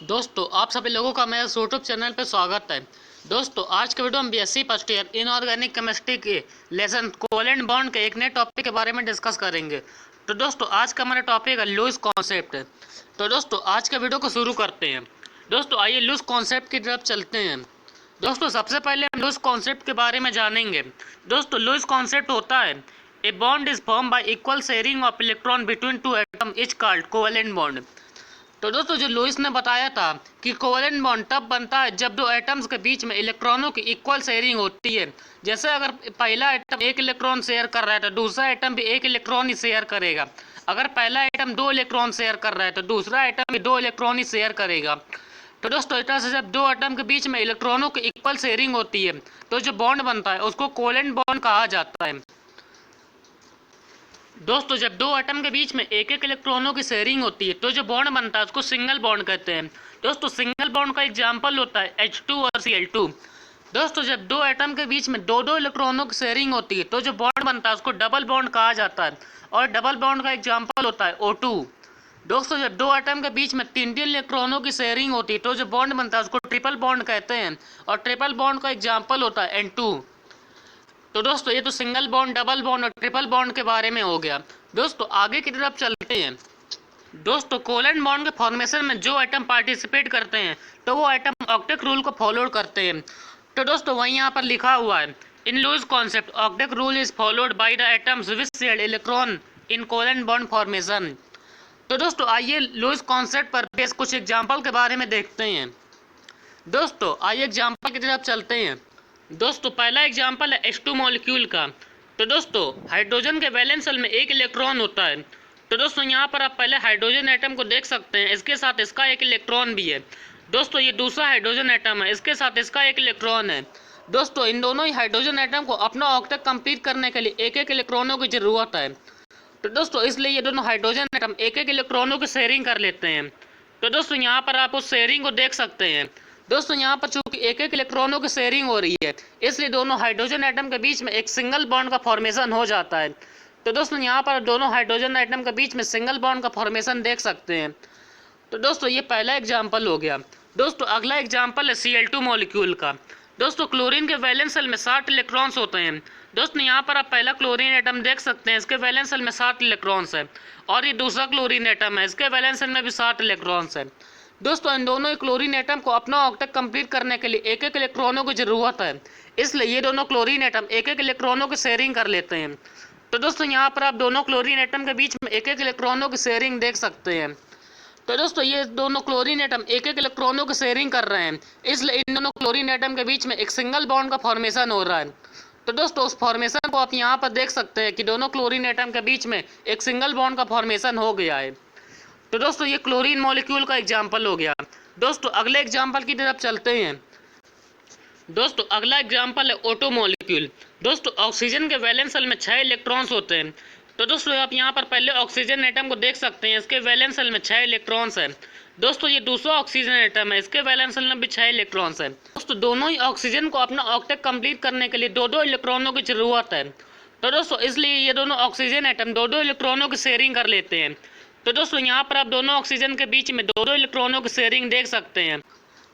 दोस्तों आप सभी लोगों का मेरे यूट्यूब चैनल पर स्वागत है। दोस्तों आज के वीडियो में BSc first year inorganic chemistry के लेसन कोवेलेंट बॉन्ड के एक नए टॉपिक के बारे में डिस्कस करेंगे। तो दोस्तों आज का हमारा टॉपिक है लुईस कॉन्सेप्ट। तो दोस्तों आज के वीडियो को शुरू करते हैं। दोस्तों आइए लुईस कॉन्सेप्ट की तरफ चलते हैं। दोस्तों सबसे पहले हम लुईस कॉन्सेप्ट के बारे में जानेंगे। दोस्तों लुईस कॉन्सेप्ट होता है a bond is form by equal sharing of electron between two atom is called covalent bond. तो दोस्तों जो लुईस ने बताया था कि कोवेलेंट बॉन्ड तब बनता है जब दो एटम्स के बीच में इलेक्ट्रॉनों की इक्वल शेयरिंग होती है। जैसे अगर पहला एटम एक इलेक्ट्रॉन शेयर कर रहा है तो दूसरा एटम भी एक इलेक्ट्रॉन ही शेयर करेगा। अगर पहला एटम दो इलेक्ट्रॉन शेयर कर रहा है तो दूसरा एटम भी दो इलेक्ट्रॉन ही शेयर करेगा। तो दोस्तों इस तरह से जब दो एटम के बीच में इलेक्ट्रॉनों की इक्वल शेयरिंग होती है तो जो बॉन्ड बनता है उसको कोवेलेंट बॉन्ड कहा जाता है। दोस्तों जब दो एटम के बीच में एक एक इलेक्ट्रॉनों की शेयरिंग होती है तो जो बॉन्ड बनता है उसको सिंगल बॉन्ड कहते हैं। दोस्तों सिंगल बॉन्ड का एग्जांपल होता है H2 और Cl2। दोस्तों जब दो एटम के बीच में दो दो इलेक्ट्रॉनों की शेयरिंग होती है तो जो बॉन्ड बनता है उसको डबल बॉन्ड कहा जाता है और डबल बॉन्ड का एग्जाम्पल होता है O2। दोस्तों जब दो एटम के बीच में तीन तीन इलेक्ट्रॉनों की शेयरिंग होती है तो जो बॉन्ड बनता है उसको ट्रिपल बॉन्ड कहते हैं और ट्रिपल बॉन्ड का एग्जाम्पल होता है N2। तो दोस्तों ये तो सिंगल बॉन्ड, डबल बॉन्ड और ट्रिपल बॉन्ड के बारे में हो गया। दोस्तों आगे की तरफ चलते हैं। दोस्तों कोवेलेंट बॉन्ड के फॉर्मेशन में जो एटम पार्टिसिपेट करते हैं तो वो एटम ऑक्टेट रूल को फॉलो करते हैं। तो दोस्तों वहीं यहाँ पर लिखा हुआ है in Lewis concept octet rule is followed by the atoms which share electron in covalent bond formation. तो दोस्तों आइए लुईस कॉन्सेप्ट पर बेस कुछ एग्जाम्पल के बारे में देखते हैं। दोस्तों आइए एग्जाम्पल की तरफ चलते हैं। दोस्तों पहला एग्जाम्पल है H2 मॉलिक्यूल का। तो दोस्तों हाइड्रोजन के वैलेंस शेल में एक इलेक्ट्रॉन होता है। तो दोस्तों यहाँ पर आप पहले हाइड्रोजन एटम को देख सकते हैं, इसके साथ इसका एक इलेक्ट्रॉन भी है। दोस्तों ये दूसरा हाइड्रोजन एटम है, इसके साथ इसका एक इलेक्ट्रॉन है। दोस्तों इन दोनों ही हाइड्रोजन एटम को अपना ऑक्टेट कंप्लीट करने के लिए एक एक इलेक्ट्रॉनों की जरूरत है। तो दोस्तों इसलिए ये दोनों हाइड्रोजन एटम एक एक इलेक्ट्रॉनों की शेयरिंग कर लेते हैं। तो दोस्तों यहाँ पर आप उस शेयरिंग को देख सकते हैं। दोस्तों यहाँ पर चूंकि एक एक इलेक्ट्रॉनों की शेयरिंग हो रही है इसलिए दोनों हाइड्रोजन एटम के बीच में एक सिंगल बॉन्ड का फॉर्मेशन हो जाता है। तो दोस्तों यहाँ पर दोनों हाइड्रोजन एटम के बीच में सिंगल बॉन्ड का फॉर्मेशन देख सकते हैं। तो दोस्तों ये पहला एग्जाम्पल हो गया। दोस्तों अगला एग्जाम्पल है Cl2 मॉलिक्यूल का। दोस्तों क्लोरीन के वैलेंस शेल में 60 इलेक्ट्रॉन्स होते हैं। दोस्तों यहाँ पर आप पहला क्लोरीन एटम देख सकते हैं, इसके वैलेंस शेल में 60 इलेक्ट्रॉन्स है और ये दूसरा क्लोरीन एटम है, इसके वैलेंस शेल में भी 60 इलेक्ट्रॉन्स है। दोस्तों इन दोनों ही क्लोरीन एटम को अपना ऑक्टेट कंप्लीट करने के लिए एक एक इलेक्ट्रॉनों की जरूरत है, इसलिए ये दोनों क्लोरीन एटम एक एक इलेक्ट्रॉनों की शेयरिंग कर लेते हैं। तो दोस्तों यहाँ पर आप दोनों क्लोरीन एटम के बीच में एक एक इलेक्ट्रॉनों की शेयरिंग देख सकते हैं। तो दोस्तों ये दोनों क्लोरीन एटम एक एक इलेक्ट्रॉनों की शेयरिंग कर रहे हैं, इसलिए इन दोनों क्लोरीन एटम के बीच में एक सिंगल बॉन्ड का फॉर्मेशन हो रहा है। तो दोस्तों उस फॉर्मेशन को आप यहाँ पर देख सकते हैं कि दोनों क्लोरीन एटम के बीच में एक सिंगल बॉन्ड का फॉर्मेशन हो गया है। तो दोस्तों ये क्लोरीन मॉलिक्यूल का एग्जाम्पल हो गया। दोस्तों अगले एग्जाम्पल की तरफ चलते हैं। दोस्तों अगला एग्जाम्पल है O2 मॉलिक्यूल। दोस्तों ऑक्सीजन के वैलेंस शेल में 6 इलेक्ट्रॉन्स होते हैं। तो दोस्तों आप यहाँ पर पहले ऑक्सीजन एटम को देख सकते हैं, इसके वैलेंस शेल में 6 इलेक्ट्रॉन्स है। दोस्तों ये दूसरा ऑक्सीजन एटम है, इसके वैलेंस शेल में भी 6 इलेक्ट्रॉन्स है। दोस्तों दोनों ही ऑक्सीजन को अपना ऑक्टेट कंप्लीट करने के लिए दो दो इलेक्ट्रॉनों की जरूरत है। तो दोस्तों इसलिए ये दोनों ऑक्सीजन एटम दो दो इलेक्ट्रॉनों की शेयरिंग कर लेते हैं। तो दोस्तों यहाँ पर आप दोनों ऑक्सीजन के बीच में दो दो इलेक्ट्रॉनों की शेयरिंग देख सकते हैं।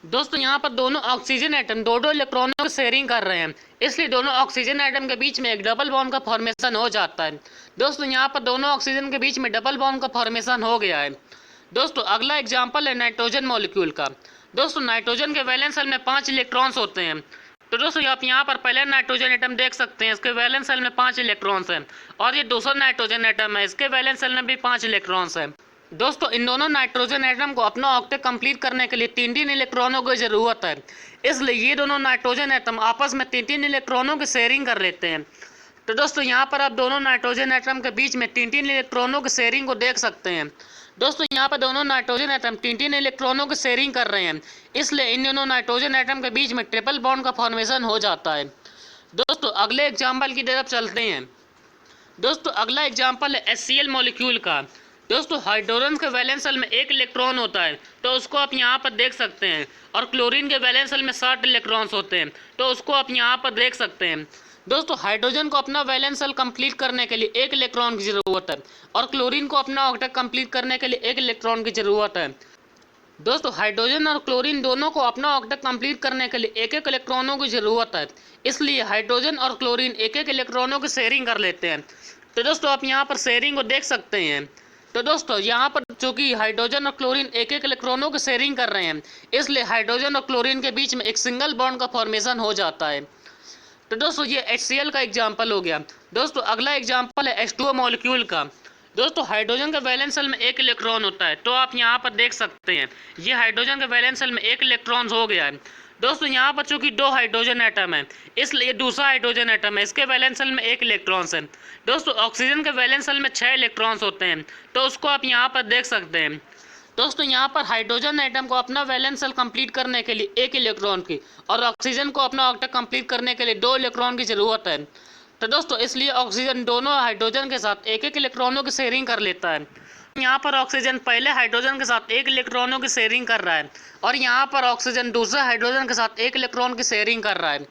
दोस्तों यहाँ पर दोनों ऑक्सीजन एटम दो दो इलेक्ट्रॉनों की शेयरिंग कर रहे हैं, इसलिए दोनों ऑक्सीजन एटम के बीच में एक डबल बॉन्ड का फॉर्मेशन हो जाता है। दोस्तों यहाँ पर दोनों ऑक्सीजन के बीच में डबल बॉन्ड का फॉर्मेशन हो गया है। दोस्तों अगला एग्जाम्पल है नाइट्रोजन मॉलिक्यूल का। दोस्तों नाइट्रोजन के वैलेंस शेल में 5 इलेक्ट्रॉन्स होते हैं। तो दोस्तों आप यहाँ पर पहले नाइट्रोजन एटम देख सकते हैं, इसके वैलेंस शेल में 5 इलेक्ट्रॉन्स हैं और ये दूसरा नाइट्रोजन एटम है, इसके वैलेंस शेल में भी 5 इलेक्ट्रॉन्स हैं। दोस्तों इन दोनों नाइट्रोजन एटम को अपना ऑक्टेट कंप्लीट करने के लिए तीन तीन इलेक्ट्रॉनों की जरूरत है, इसलिए ये दोनों नाइट्रोजन एटम आपस में तीन तीन इलेक्ट्रॉनों की शेयरिंग कर लेते हैं। तो दोस्तों यहाँ पर आप दोनों नाइट्रोजन एटम के बीच में तीन तीन इलेक्ट्रॉनों की शेयरिंग को देख सकते हैं। दोस्तों यहाँ पर दोनों नाइट्रोजन एटम तीन तीन इलेक्ट्रॉनों की शेयरिंग कर रहे हैं, इसलिए इन दोनों नाइट्रोजन एटम के बीच में ट्रिपल बॉन्ड का फॉर्मेशन हो जाता है। दोस्तों अगले एग्जाम्पल की तरफ चलते हैं। दोस्तों अगला एग्जाम्पल है HCl मॉलिक्यूल का। दोस्तों हाइड्रोजन के वैलेंस शेल में एक इलेक्ट्रॉन होता है, तो उसको आप यहाँ पर देख सकते हैं और क्लोरीन के वैलेंस शेल में 60 इलेक्ट्रॉन्स होते हैं, तो उसको आप यहाँ पर देख सकते हैं। दोस्तों हाइड्रोजन को अपना वैलेंस शेल कंप्लीट करने के लिए एक इलेक्ट्रॉन की जरूरत है और क्लोरीन को अपना ऑक्टेट कंप्लीट करने के लिए एक इलेक्ट्रॉन की जरूरत है। दोस्तों हाइड्रोजन और क्लोरीन दोनों को अपना ऑक्टेट कंप्लीट करने के लिए एक एक इलेक्ट्रॉनों की ज़रूरत है, इसलिए हाइड्रोजन और क्लोरीन एक एक इलेक्ट्रॉनों की शेयरिंग कर लेते हैं। तो दोस्तों आप यहाँ पर शेयरिंग को देख सकते हैं। तो दोस्तों यहाँ पर चूंकि हाइड्रोजन और क्लोरीन एक एक इलेक्ट्रॉनों की शेयरिंग कर रहे हैं, इसलिए हाइड्रोजन और क्लोरीन के बीच में एक सिंगल बॉन्ड का फॉर्मेशन हो जाता है। तो दोस्तों ये HCl का एग्जाम्पल हो गया। दोस्तों अगला एग्जाम्पल है H2O मॉलिक्यूल का। दोस्तों हाइड्रोजन के वैलेंस शेल में एक इलेक्ट्रॉन होता है, तो आप यहाँ पर देख सकते हैं ये हाइड्रोजन के वैलेंस शेल में एक इलेक्ट्रॉन हो गया है। दोस्तों यहाँ पर चूंकि दो हाइड्रोजन एटम है, इसलिए दूसरा हाइड्रोजन एटम है, इसके वैलेंस शेल में एक इलेक्ट्रॉन्स है। दोस्तों ऑक्सीजन के वैलेंस शेल में 6 इलेक्ट्रॉन्स होते हैं, तो उसको आप यहाँ पर देख सकते हैं। दोस्तों यहाँ पर हाइड्रोजन एटम को अपना वैलेंस शेल कंप्लीट करने के लिए एक इलेक्ट्रॉन की और ऑक्सीजन को अपना ऑक्टेट कंप्लीट करने के लिए 2 इलेक्ट्रॉन की ज़रूरत है। तो दोस्तों इसलिए ऑक्सीजन दोनों हाइड्रोजन के साथ एक एक इलेक्ट्रॉनों की शेयरिंग कर लेता है। यहाँ पर ऑक्सीजन पहले हाइड्रोजन के साथ एक इलेक्ट्रॉनों की शेयरिंग कर रहा है और यहाँ पर ऑक्सीजन दूसरे हाइड्रोजन के साथ एक इलेक्ट्रॉन की शेयरिंग कर रहा है।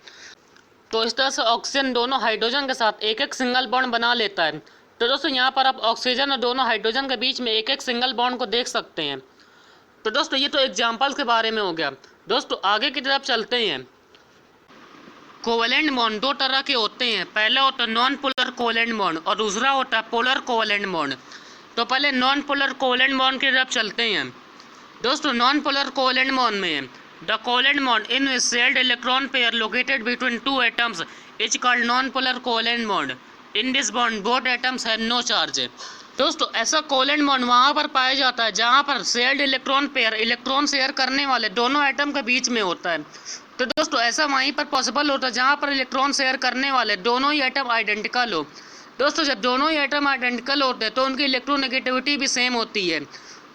तो इस तरह से ऑक्सीजन दोनों हाइड्रोजन के साथ एक एक सिंगल बॉन्ड बना लेता है। तो दोस्तों यहाँ पर आप ऑक्सीजन और दोनों हाइड्रोजन के बीच में एक एक सिंगल बॉन्ड को देख सकते हैं। तो दोस्तों ये तो एग्जाम्पल्स के बारे में हो गया। दोस्तों आगे की तरफ चलते हैं। कोवेलेंट बॉन्ड दो तरह के होते हैं, पहला होता है नॉन पोलर कोवेलेंट बॉन्ड और दूसरा होता है पोलर कोवेलेंट बॉन्ड। तो पहले नॉन पोलर कोवेलेंट बॉन्ड की तरफ चलते हैं। दोस्तों नॉन पोलर कोवेलेंट बॉन्ड में the covalent bond in which shared electron pair located between two atoms is called non polar covalent bond. In this bond both atoms have no charge. दोस्तों ऐसा covalent bond वहाँ पर पाया जाता है जहाँ पर shared electron pair electron share करने वाले दोनों एटम के बीच में होता है। तो दोस्तों ऐसा वहीं पर पॉसिबल होता है जहाँ पर इलेक्ट्रॉन शेयर करने वाले दोनों ही एटम आइडेंटिकल हो। दोस्तों जब दोनों ही एटम आइडेंटिकल होते हैं तो उनकी इलेक्ट्रोनेगेटिविटी भी सेम होती है।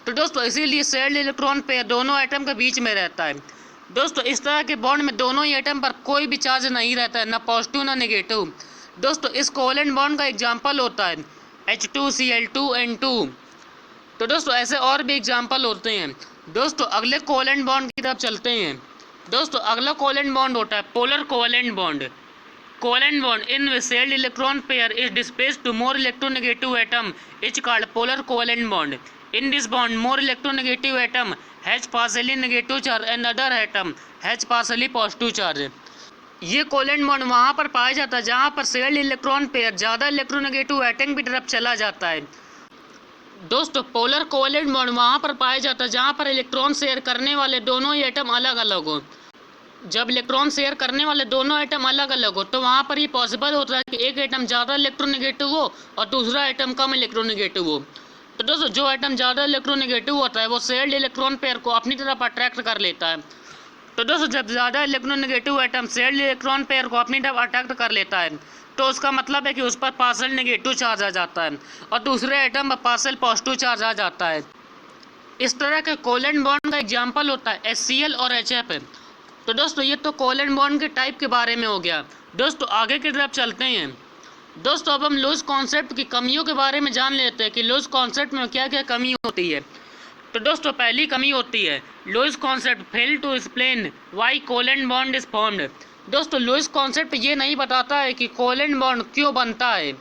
तो दोस्तों इसीलिए शेयर्ड इलेक्ट्रॉन पेयर दोनों एटम के बीच में रहता है। दोस्तों इस तरह के बॉन्ड में दोनों ही एटम पर कोई भी चार्ज नहीं रहता है, ना पॉजिटिव ना नेगेटिव। दोस्तों इस कोवेलेंट बॉन्ड का एग्जाम्पल होता है H2Cl2N2। तो दोस्तों ऐसे और भी एग्जाम्पल होते हैं। दोस्तों अगले कोवेलेंट बॉन्ड की तरफ चलते हैं। दोस्तों अगला कोवेलेंट बॉन्ड होता है polar covalent bond. Covalent bond in which shared electron pair is displaced to more electronegative atom is called polar covalent bond. In this bond more electronegative atom has partially negative charge and other atom has partially positive charge. ये covalent bond वहाँ पर पाया जाता है जहाँ पर shared electron pair ज़्यादा electronegative atom की तरफ चला जाता है। दोस्तों पोलर कोवेलेंट बॉन्ड वहाँ पर पाया जाता है जहाँ पर इलेक्ट्रॉन शेयर करने वाले दोनों ही एटम अलग अलग हो। जब इलेक्ट्रॉन शेयर करने वाले दोनों एटम अलग अलग हो तो वहाँ पर ये पॉसिबल होता है कि एक एटम ज़्यादा इलेक्ट्रोनेगेटिव हो और दूसरा एटम कम इलेक्ट्रोनेगेटिव हो। तो दोस्तों जो एटम ज़्यादा इलेक्ट्रोनेगेटिव होता है वो शेयर्ड इलेक्ट्रॉन पेयर को अपनी तरफ अट्रैक्ट कर लेता है। तो दोस्तों जब ज़्यादा electronegative atom shared electron pair को अपनी तरफ अट्रैक्ट कर लेता है तो उसका मतलब है कि उस पर पार्शियल नेगेटिव चार्ज आ जाता है और दूसरे एटम पर पार्शियल पॉजिटिव चार्ज आ जाता है। इस तरह के कोवेलेंट बॉन्ड का एग्जाम्पल होता है HCl और HF। तो दोस्तों ये तो कोवेलेंट बॉन्ड के टाइप के बारे में हो गया। दोस्तों आगे की तरफ चलते हैं। दोस्तों अब हम लूज कॉन्सेप्ट की कमियों के बारे में जान लेते हैं कि लूज कॉन्सेप्ट में क्या क्या कमी होती है। तो दोस्तों पहली कमी होती है Lewis concept fail to explain why covalent bond is formed. दोस्तों लूज कॉन्सेप्ट ये नहीं बताता है कि कोवेलेंट बॉन्ड क्यों बनता है।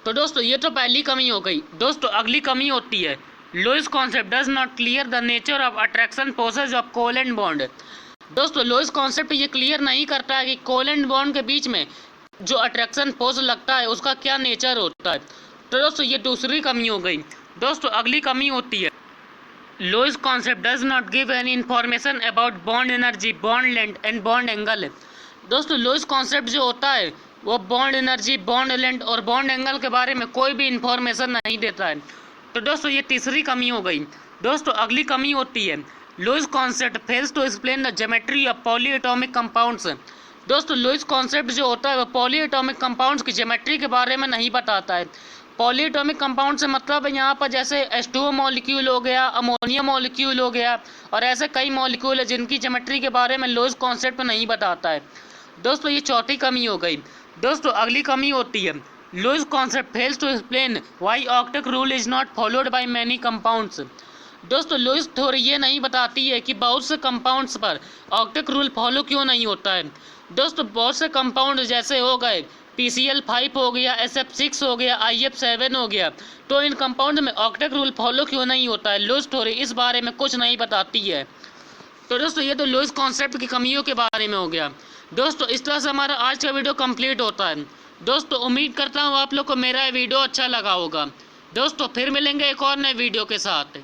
तो दोस्तों ये तो पहली कमी हो गई। दोस्तों अगली कमी होती है Lewis concept does not clear the nature of attraction forces of covalent bond. दोस्तों लूज कॉन्सेप्ट ये क्लियर नहीं करता है कि कोवेलेंट बॉन्ड के बीच में जो अट्रैक्शन फोर्स लगता है उसका क्या नेचर होता है। तो दोस्तों ये दूसरी कमी हो गई। दोस्तों अगली कमी होती है Lewis concept does not give any information about bond energy, bond length and bond angle. दोस्तों लूज कॉन्सेप्ट जो होता है वो बॉन्ड एनर्जी, बॉन्ड लेंथ और बॉन्ड एंगल के बारे में कोई भी इन्फॉर्मेशन नहीं देता है। तो दोस्तों ये तीसरी कमी हो गई। दोस्तों अगली कमी होती है Lewis concept fails to explain the geometry of polyatomic compounds. दोस्तों लूज कॉन्सेप्ट जो होता है वो पॉलीएटॉमिक कंपाउंड्स की ज्योमेट्री के बारे में नहीं बताता है। पॉलीएटॉमिक कंपाउंड से मतलब है यहाँ पर जैसे H2O मॉलिक्यूल हो गया, अमोनिया मॉलिक्यूल हो गया और ऐसे कई मॉलिक्यूल है जिनकी ज्योमेट्री के बारे में लूज कॉन्सेप्ट नहीं बताता है। दोस्तों ये चौथी कमी हो गई। दोस्तों अगली कमी होती है Lewis concept fails to explain why octet rule is not followed by many compounds. दोस्तों लूज थ्योरी ये नहीं बताती है कि बहुत से कंपाउंड्स पर ऑक्टेट रूल फॉलो क्यों नहीं होता है। दोस्तों बहुत से कंपाउंड जैसे हो गए PCl5 हो गया, SF6 हो गया, IF7 हो गया, तो इन कंपाउंड में ऑक्टेट रूल फॉलो क्यों नहीं होता है? लुईस थ्योरी इस बारे में कुछ नहीं बताती है। तो दोस्तों ये तो लुईस कॉन्सेप्ट की कमियों के बारे में हो गया। दोस्तों इस तरह से हमारा आज का वीडियो कंप्लीट होता है। दोस्तों उम्मीद करता हूँ आप लोग को मेरा वीडियो अच्छा लगा होगा। दोस्तों फिर मिलेंगे एक और नए वीडियो के साथ।